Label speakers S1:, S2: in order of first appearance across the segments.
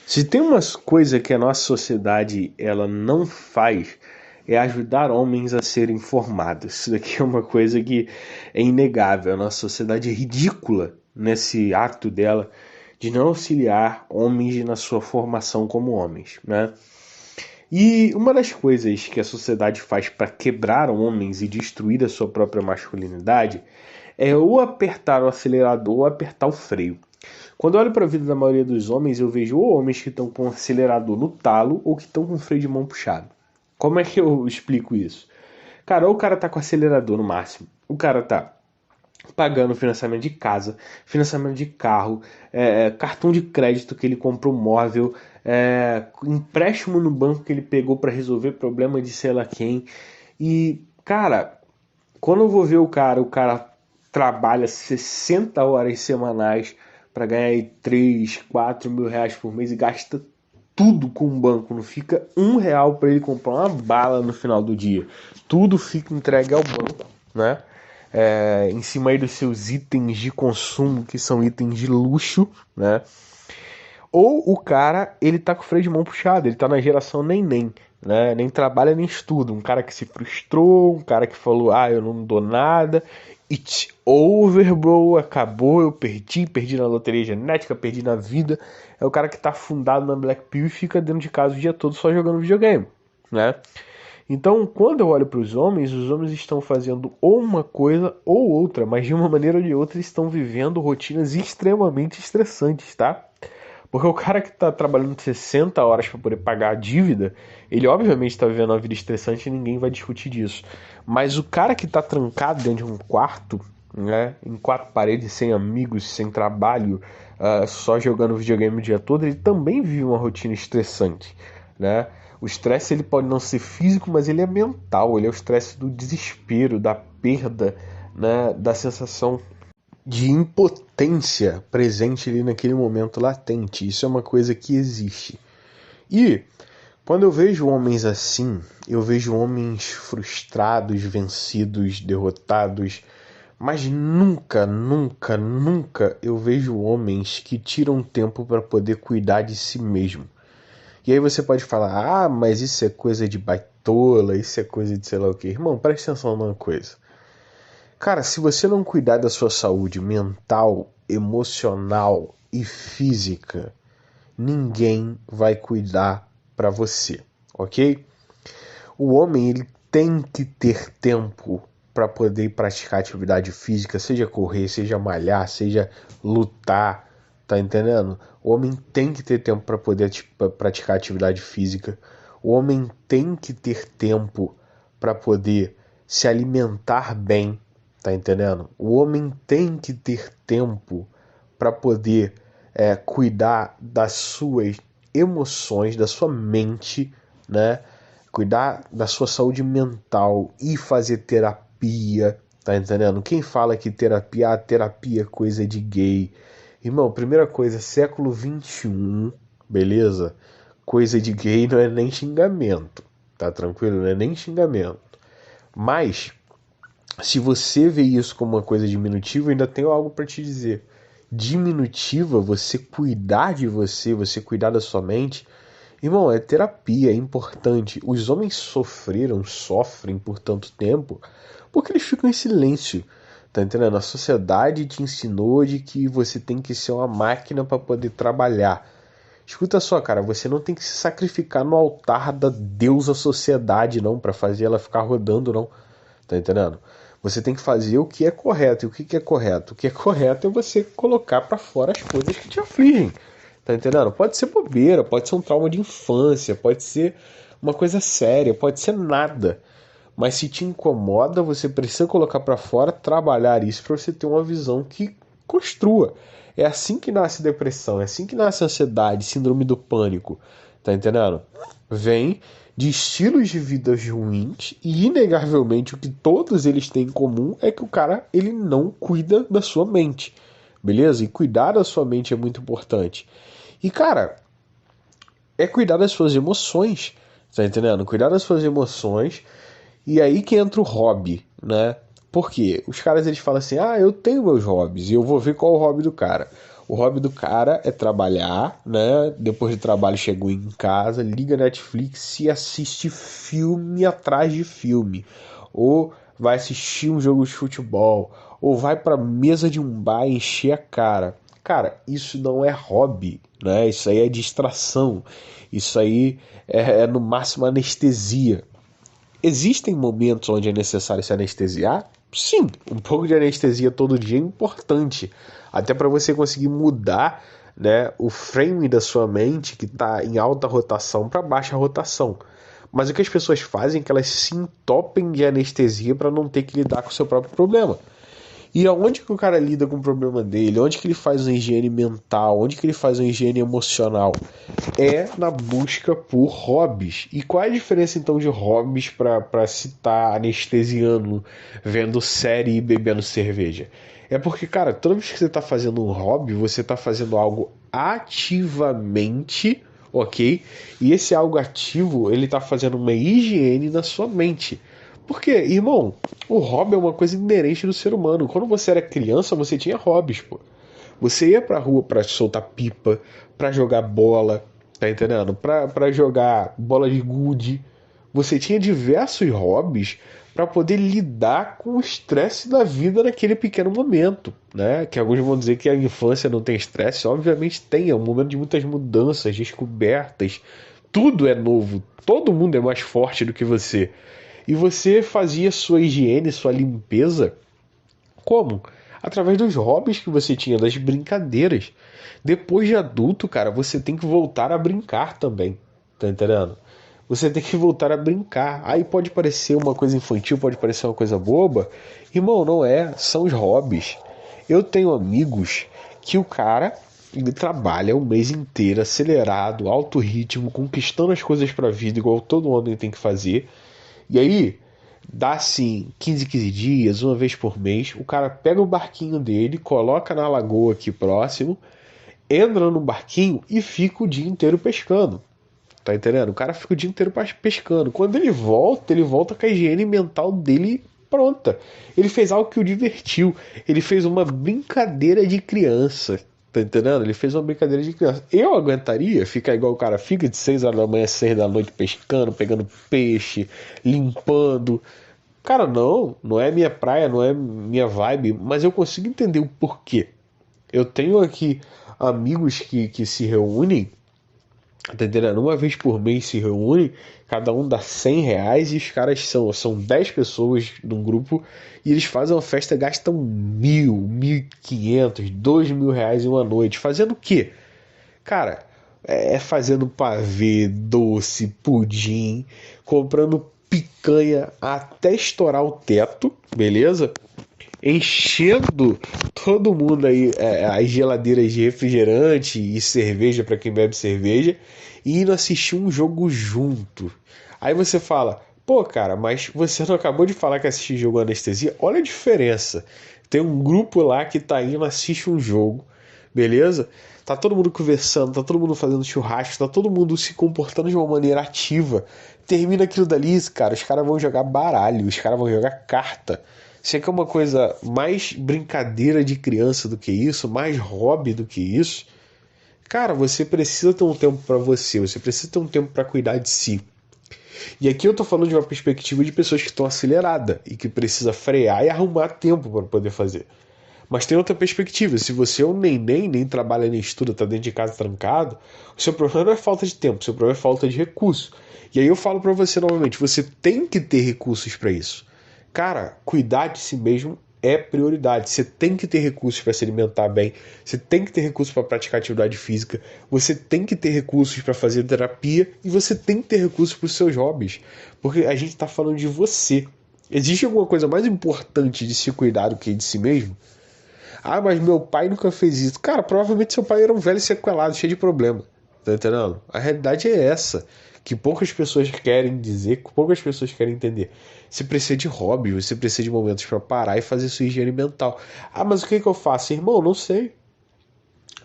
S1: Se tem umas coisas que a nossa sociedade ela não faz, é ajudar homens a serem formados. Isso daqui é uma coisa que é inegável. A nossa sociedade é ridícula nesse ato dela de não auxiliar homens na sua formação como homens, né? E uma das coisas que a sociedade faz para quebrar homens e destruir a sua própria masculinidade é ou apertar o acelerador ou apertar o freio. Quando eu olho para a vida da maioria dos homens, eu vejo ou homens que estão com o acelerador no talo ou que estão com o freio de mão puxado. Como é que eu explico isso? Cara, ou o cara tá com o acelerador no máximo, o cara tá pagando financiamento de casa, financiamento de carro, cartão de crédito que ele comprou móvel, empréstimo no banco que ele pegou para resolver problema de sei lá quem. E, cara, quando eu vou ver o cara trabalha 60 horas semanais para ganhar aí 3, 4 mil reais por mês e gasta tudo com o banco. Não fica R$ 1 para ele comprar uma bala no final do dia. Tudo fica entregue ao banco, né? Em cima aí dos seus itens de consumo, que são itens de luxo, né? Ou o cara, ele tá com o freio de mão puxado, ele tá na geração neném, né? Nem trabalha nem estuda. Um cara que se frustrou, um cara que falou, eu não dou nada. It's over, bro. Acabou, eu perdi na loteria genética, perdi na vida. É o cara que tá afundado na Black Pill e fica dentro de casa o dia todo só jogando videogame, né? Então, quando eu olho para os homens estão fazendo ou uma coisa ou outra, mas de uma maneira ou de outra estão vivendo rotinas extremamente estressantes, tá? Porque o cara que está trabalhando 60 horas para poder pagar a dívida, ele obviamente está vivendo uma vida estressante e ninguém vai discutir disso. Mas o cara que está trancado dentro de um quarto, né, em quatro paredes, sem amigos, sem trabalho, só jogando videogame o dia todo, ele também vive uma rotina estressante, né? O estresse ele pode não ser físico, mas ele é mental. Ele é o estresse do desespero, da perda, né, da sensação de impotência presente ali naquele momento latente. Isso é uma coisa que existe. E quando eu vejo homens assim, eu vejo homens frustrados, vencidos, derrotados, mas nunca, nunca, nunca eu vejo homens que tiram tempo para poder cuidar de si mesmo. E aí você pode falar, mas isso é coisa de baitola, isso é coisa de sei lá o que. Irmão, presta atenção numa coisa. Cara, se você não cuidar da sua saúde mental, emocional e física, ninguém vai cuidar para você, ok? O homem ele tem que ter tempo para poder praticar atividade física, seja correr, seja malhar, seja lutar, tá entendendo? O homem tem que ter tempo para poder praticar atividade física. O homem tem que ter tempo para poder se alimentar bem, tá entendendo? O homem tem que ter tempo para poder cuidar das suas emoções, da sua mente, né? Cuidar da sua saúde mental e fazer terapia, tá entendendo? Quem fala que terapia é coisa de gay? Irmão, primeira coisa, século XXI, beleza? Coisa de gay não é nem xingamento, tá tranquilo? Não é nem xingamento. Mas, se você vê isso como uma coisa diminutiva, eu ainda tenho algo para te dizer. Diminutiva, você cuidar de você, você cuidar da sua mente, irmão, é terapia, é importante. Os homens sofrem por tanto tempo, porque eles ficam em silêncio. Tá entendendo? A sociedade te ensinou de que você tem que ser uma máquina para poder trabalhar. Escuta só, cara, você não tem que se sacrificar no altar da deusa sociedade, não, para fazer ela ficar rodando, não. Tá entendendo? Você tem que fazer o que é correto. E o que é correto? O que é correto é você colocar para fora as coisas que te afligem. Tá entendendo? Pode ser bobeira, pode ser um trauma de infância, pode ser uma coisa séria, pode ser nada. Mas se te incomoda, você precisa colocar para fora, trabalhar isso para você ter uma visão que construa. É assim que nasce depressão, é assim que nasce ansiedade, síndrome do pânico. Tá entendendo? Vem de estilos de vida ruins e inegavelmente o que todos eles têm em comum é que o cara ele não cuida da sua mente. Beleza? E cuidar da sua mente é muito importante. E cara, é cuidar das suas emoções. Tá entendendo? Cuidar das suas emoções. E aí que entra o hobby, né? Por quê? Os caras eles falam assim, eu tenho meus hobbies e eu vou ver qual é o hobby do cara. O hobby do cara é trabalhar, né? Depois do trabalho chegou em casa, liga Netflix e assiste filme atrás de filme. Ou vai assistir um jogo de futebol, ou vai pra mesa de um bar encher a cara. Cara, isso não é hobby, né? Isso aí é distração. Isso aí é no máximo anestesia. Existem momentos onde é necessário se anestesiar? Sim, um pouco de anestesia todo dia é importante, até para você conseguir mudar, né, o frame da sua mente que está em alta rotação para baixa rotação. Mas o que as pessoas fazem é que elas se entopem de anestesia para não ter que lidar com o seu próprio problema. E aonde que o cara lida com o problema dele? Onde que ele faz uma higiene mental? Onde que ele faz uma higiene emocional? É na busca por hobbies. E qual é a diferença então de hobbies para se estar anestesiando, vendo série e bebendo cerveja? É porque, cara, toda vez que você está fazendo um hobby, você está fazendo algo ativamente, ok? E esse algo ativo, ele está fazendo uma higiene na sua mente. Porque, irmão, o hobby é uma coisa inerente do ser humano. Quando você era criança, você tinha hobbies, pô. Você ia pra rua pra soltar pipa, pra jogar bola, tá entendendo? Pra jogar bola de gude. Você tinha diversos hobbies pra poder lidar com o estresse da vida naquele pequeno momento, né? Que alguns vão dizer que a infância não tem estresse. Obviamente tem, é um momento de muitas mudanças, descobertas. Tudo é novo, todo mundo é mais forte do que você. E você fazia sua higiene, sua limpeza, como? Através dos hobbies que você tinha, das brincadeiras. Depois de adulto, cara, você tem que voltar a brincar também. Tá entendendo? Você tem que voltar a brincar. Aí pode parecer uma coisa infantil, pode parecer uma coisa boba. Irmão, não é. São os hobbies. Eu tenho amigos que o cara ele trabalha o mês inteiro, acelerado, alto ritmo, conquistando as coisas pra vida, igual todo homem tem que fazer. E aí, dá assim 15 dias, uma vez por mês, o cara pega o barquinho dele, coloca na lagoa aqui próximo, entra no barquinho e fica o dia inteiro pescando. Tá entendendo? O cara fica o dia inteiro pescando. Quando ele volta com a higiene mental dele pronta. Ele fez algo que o divertiu. Ele fez uma brincadeira de criança. Tá entendendo? Ele fez uma brincadeira de criança. Eu aguentaria ficar igual o cara fica de 6 horas da manhã, 6 da noite pescando, pegando peixe, limpando. Cara, não é minha praia, não é minha vibe, mas eu consigo entender o porquê. Eu tenho aqui amigos que se reúnem, tá entendendo? Uma vez por mês se reúnem, cada um dá R$ 100 e os caras são 10 pessoas num grupo e eles fazem uma festa, gastam 1.000, 1.500, R$ 2.000 em uma noite. Fazendo o quê? Cara, é fazendo pavê, doce, pudim, comprando picanha até estourar o teto, beleza? Enchendo todo mundo aí as geladeiras de refrigerante e cerveja para quem bebe cerveja e indo assistir um jogo junto. Aí você fala, pô, cara, mas você não acabou de falar que assistir jogo é anestesia? Olha a diferença. Tem um grupo lá que tá indo assiste um jogo, beleza? Tá todo mundo conversando, tá todo mundo fazendo churrasco, tá todo mundo se comportando de uma maneira ativa. Termina aquilo dali, cara, os caras vão jogar baralho, os caras vão jogar carta. Você quer uma coisa mais brincadeira de criança do que isso, mais hobby do que isso? Cara, você precisa ter um tempo pra você precisa ter um tempo pra cuidar de si. E aqui eu tô falando de uma perspectiva de pessoas que estão aceleradas e que precisa frear e arrumar tempo para poder fazer. Mas tem outra perspectiva, se você é um neném, nem trabalha nem estuda, tá dentro de casa trancado, o seu problema não é falta de tempo, o seu problema é falta de recurso. E aí eu falo pra você novamente, você tem que ter recursos pra isso. Cara, cuidar de si mesmo é prioridade. Você tem que ter recursos para se alimentar bem, você tem que ter recursos para praticar atividade física, você tem que ter recursos para fazer terapia e você tem que ter recursos para os seus hobbies. Porque a gente está falando de você. Existe alguma coisa mais importante de se cuidar do que de si mesmo? Ah, mas meu pai nunca fez isso. Cara, provavelmente seu pai era um velho sequelado, cheio de problema. Tá entendendo? A realidade é essa. Que poucas pessoas querem dizer, que poucas pessoas querem entender. Você precisa de hobby, você precisa de momentos para parar e fazer sua higiene mental. Ah, mas o que eu faço? Irmão, não sei.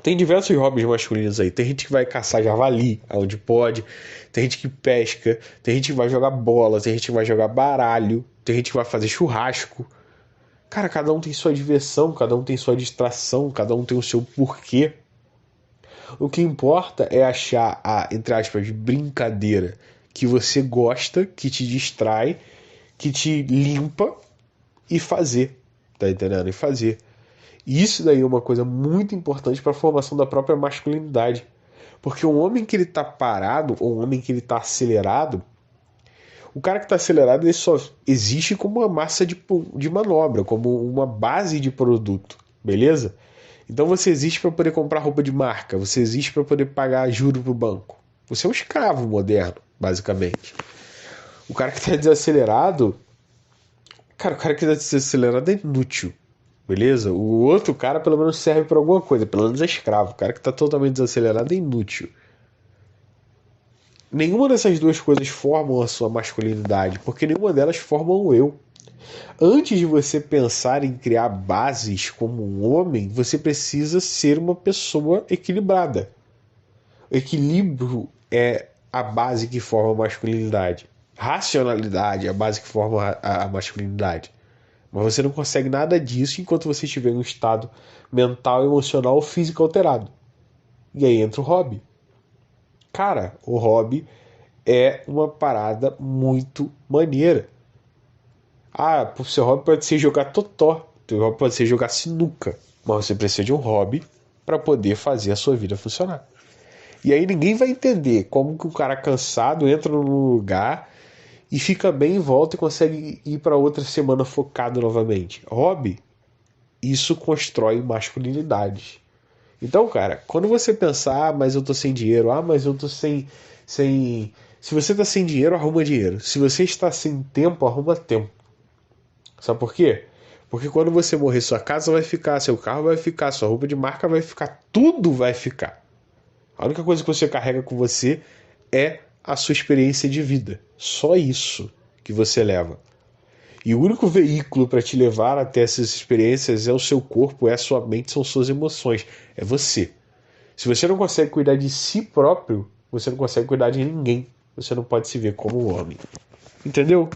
S1: Tem diversos hobbies masculinos aí. Tem gente que vai caçar javali, onde pode. Tem gente que pesca. Tem gente que vai jogar bola. Tem gente que vai jogar baralho. Tem gente que vai fazer churrasco. Cara, cada um tem sua diversão, cada um tem sua distração, cada um tem o seu porquê. O que importa é achar a, entre aspas, brincadeira que você gosta, que te distrai, que te limpa e fazer. Tá entendendo? E fazer. E isso daí é uma coisa muito importante para a formação da própria masculinidade. Porque um homem que ele tá parado, ou um homem que ele tá acelerado, o cara que está acelerado ele só existe como uma massa de manobra, como uma base de produto, beleza? Então você existe para poder comprar roupa de marca, você existe para poder pagar juro pro banco. Você é um escravo moderno, basicamente. O cara que está desacelerado, cara, o cara que está desacelerado é inútil, beleza? O outro cara pelo menos serve para alguma coisa, pelo menos é escravo. O cara que está totalmente desacelerado é inútil. Nenhuma dessas duas coisas formam a sua masculinidade, porque nenhuma delas forma o eu. Antes de você pensar em criar bases como um homem, você precisa ser uma pessoa equilibrada. O equilíbrio é a base que forma a masculinidade. Racionalidade é a base que forma a masculinidade. Mas você não consegue nada disso enquanto você estiver em um estado mental, emocional ou físico alterado. E aí entra o hobby. Cara, o hobby é uma parada muito maneira. Ah, o seu hobby pode ser jogar totó, o seu hobby pode ser jogar sinuca, mas você precisa de um hobby para poder fazer a sua vida funcionar. E aí ninguém vai entender como que o cara cansado entra num lugar e fica bem em volta e consegue ir para outra semana focado novamente. Hobby, isso constrói masculinidade. Então, cara, quando você pensar, ah, mas eu tô sem dinheiro, ah, mas eu tô sem... Se você tá sem dinheiro, arruma dinheiro. Se você está sem tempo, arruma tempo. Sabe por quê? Porque quando você morrer, sua casa vai ficar, seu carro vai ficar, sua roupa de marca vai ficar, tudo vai ficar. A única coisa que você carrega com você é a sua experiência de vida. Só isso que você leva. E o único veículo para te levar até essas experiências é o seu corpo, é a sua mente, são suas emoções. É você. Se você não consegue cuidar de si próprio, você não consegue cuidar de ninguém. Você não pode se ver como um homem. Entendeu?